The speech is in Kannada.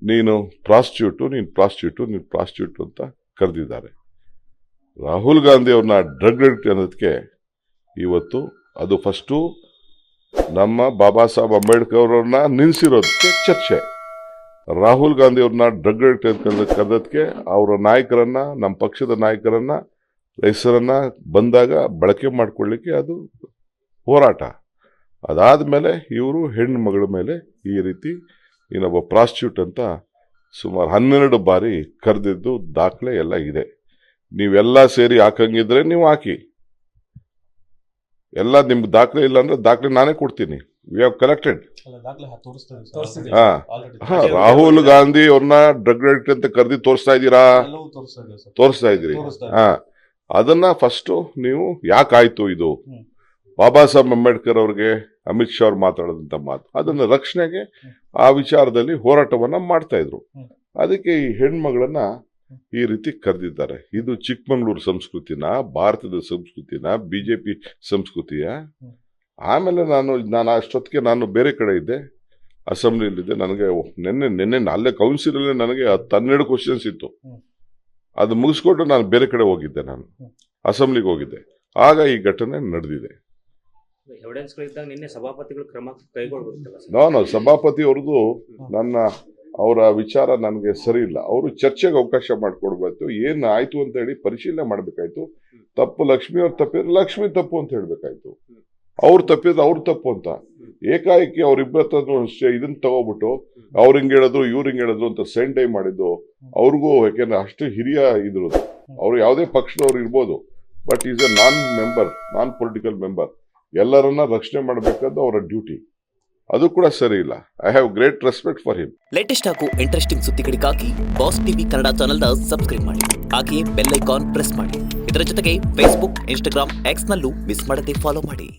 ನೀನು ಪ್ರಾಸ್ಟಿಟ್ಯೂಟ್ ಅಂತ ಕರೆದಿದ್ದಾರೆ. ರಾಹುಲ್ ಗಾಂಧಿ ಅವ್ರನ್ನ ಡ್ರಗ್ ಅಡಿಕ್ಟ್ ಅನ್ನೋದಕ್ಕೆ ಇವತ್ತು ಅದು ಫಸ್ಟು ನಮ್ಮ ಬಾಬಾ ಸಾಹೇಬ್ ಅಂಬೇಡ್ಕರ್ ಅವ್ರನ್ನ ನಿಲ್ಲಿಸಿರೋದಕ್ಕೆ ಚರ್ಚೆ. ರಾಹುಲ್ ಗಾಂಧಿ ಅವ್ರನ್ನ ಡ್ರಗ್ ಅಡಿಕ್ಟ್ ಅಂತ ಕರೆದಕ್ಕೆ ಅವರ ನಾಯಕರನ್ನ, ನಮ್ಮ ಪಕ್ಷದ ನಾಯಕರನ್ನ ಹೆಸರನ್ನ ಬಂದಾಗ ಬಳಕೆ ಮಾಡ್ಕೊಳ್ಳಿಕ್ಕೆ ಅದು ಹೋರಾಟ. ಅದಾದಮೇಲೆ ಇವರು ಹೆಣ್ಣು ಮಗಳ ಮೇಲೆ ಈ ರೀತಿ ಇನ್ನೊಬ್ಬ ಪ್ರಾಸ್ಟಿಟ್ಯೂಟ್ ಅಂತ ಸುಮಾರು 12 ಬಾರಿ ಕರೆದಿದ್ದು ದಾಖಲೆ ಎಲ್ಲ ಇದೆ. ನೀವೆಲ್ಲ ಸೇರಿ ಹಾಕಂಗಿದ್ರೆ ನೀವು ಹಾಕಿ, ಎಲ್ಲ ನಿಮ್ಗೆ ದಾಖಲೆ ಇಲ್ಲ ಅಂದ್ರೆ ದಾಖಲೆ ನಾನೇ ಕೊಡ್ತೀನಿ. We have collected. Rahul Gandhi ಅವ್ರನ್ನ ಡ್ರಗ್ ಅಡಿಕ್ಟ್ ಅಂತ ಕರೆದಿ ತೋರಿಸ್ತಾ ಇದ್ದೀರಿ. ಅದನ್ನ ಫಸ್ಟ್ ನೀವು ಯಾಕಾಯ್ತು ಇದು ಬಾಬಾ ಸಾಹೇಬ್ ಅಂಬೇಡ್ಕರ್ ಅವ್ರಿಗೆ ಅಮಿತ್ ಶಾ ಅವ್ರು ಮಾತಾಡೋದಂತ ಮಾತು, ಅದನ್ನ ರಕ್ಷಣೆಗೆ ಆ ವಿಚಾರದಲ್ಲಿ ಹೋರಾಟವನ್ನ ಮಾಡ್ತಾ ಇದ್ರು. ಅದಕ್ಕೆ ಈ ಹೆಣ್ಮಗಳನ್ನ ಈ ರೀತಿ ಕರೆದಿದ್ದಾರೆ. ಇದು ಚಿಕ್ಕಮಂಗ್ಳೂರು ಸಂಸ್ಕೃತಿನ, ಭಾರತದ ಸಂಸ್ಕೃತಿನ, ಬಿಜೆಪಿ ಸಂಸ್ಕೃತಿಯ. ಆಮೇಲೆ ನಾನು ಅಷ್ಟೊತ್ತಿಗೆ ನಾನು ಬೇರೆ ಕಡೆ ಇದ್ದೆ, ಅಸೆಂಬ್ಲಿಯಲ್ಲಿದ್ದೆ. ನನಗೆ ನಿನ್ನೆ ಅಲ್ಲೇ ಕೌನ್ಸಿಲಲ್ಲೇ ನನಗೆ 12 ಕ್ವಶನ್ಸ್ ಇತ್ತು. ಅದು ಮುಗಿಸ್ಕೊಂಡು ನಾನು ಬೇರೆ ಕಡೆ ಹೋಗಿದ್ದೆ, ನಾನು ಅಸೆಂಬ್ಲಿಗೆ ಹೋಗಿದ್ದೆ. ಆಗ ಈ ಘಟನೆ ನಡೆದಿದೆ. ನಾನು ಸಭಾಪತಿ ಅವ್ರದ್ದು ಅವರ ವಿಚಾರ ನನಗೆ ಸರಿ ಇಲ್ಲ. ಅವರು ಚರ್ಚೆಗೆ ಅವಕಾಶ ಮಾಡಿಕೊಡ್ಬೇಕು. ಏನ್ ಆಯ್ತು ಅಂತ ಹೇಳಿ ಪರಿಶೀಲನೆ ಮಾಡ್ಬೇಕಾಯ್ತು. ತಪ್ಪು ಲಕ್ಷ್ಮಿ ಅವ್ರು ತಪ್ಪಿದ್ರೆ ಲಕ್ಷ್ಮಿ ತಪ್ಪು ಅಂತ ಹೇಳ್ಬೇಕಾಯ್ತು. ಅವ್ರು ತಪ್ಪಿದ್ರೆ ಅವ್ರು ತಪ್ಪು ಅಂತ ಏಕಾಏಕಿ ಅವ್ರಿಬ್ಬರ ಇದನ್ನ ತಗೋಬಿಟ್ಟು ಅವ್ರು ಹಿಂಗ್ ಹೇಳಿದ್ರು ಇವ್ರು ಹಿಂಗ್ ಹೇಳಿದ್ರು ಅಂತ ಸೆಂಡೈ ಮಾಡಿದ್ದು ಅವ್ರಿಗೂ. ಯಾಕೆಂದ್ರೆ ಅಷ್ಟು ಹಿರಿಯ ಇದ್ರು ಅವ್ರು, ಯಾವುದೇ ಪಕ್ಷದವ್ರು ಇರ್ಬೋದು, but is A non political member. ಎಲ್ಲರನ್ನ ರಕ್ಷಣೆ ಮಾಡಬೇಕಾದ ಅವರ ಡ್ಯೂಟಿ. ಅದು ಕೂಡ ಸರಿ ಇಲ್ಲ. I have great respect for him. Latest ಹಾಗೂ ಇಂಟ್ರೆಸ್ಟಿಂಗ್ ಸುದ್ದಿಗಳಿಗಾಗಿ ಬಾಸ್ ಟಿವಿ ಕನ್ನಡ ಚಾನೆಲ್ನ ಸಬ್ಸ್ಕ್ರೈಬ್ ಮಾಡಿ, ಹಾಗೆಯೇ ಬೆಲ್ ಐಕಾನ್ ಪ್ರೆಸ್ ಮಾಡಿ. ಇದರ ಜೊತೆಗೆ ಫೇಸ್ಬುಕ್, ಇನ್ಸ್ಟಾಗ್ರಾಮ್, ಎಕ್ಸ್ ನಲ್ಲೂ ಮಿಸ್ ಮಾಡದೆ ಫಾಲೋ ಮಾಡಿ.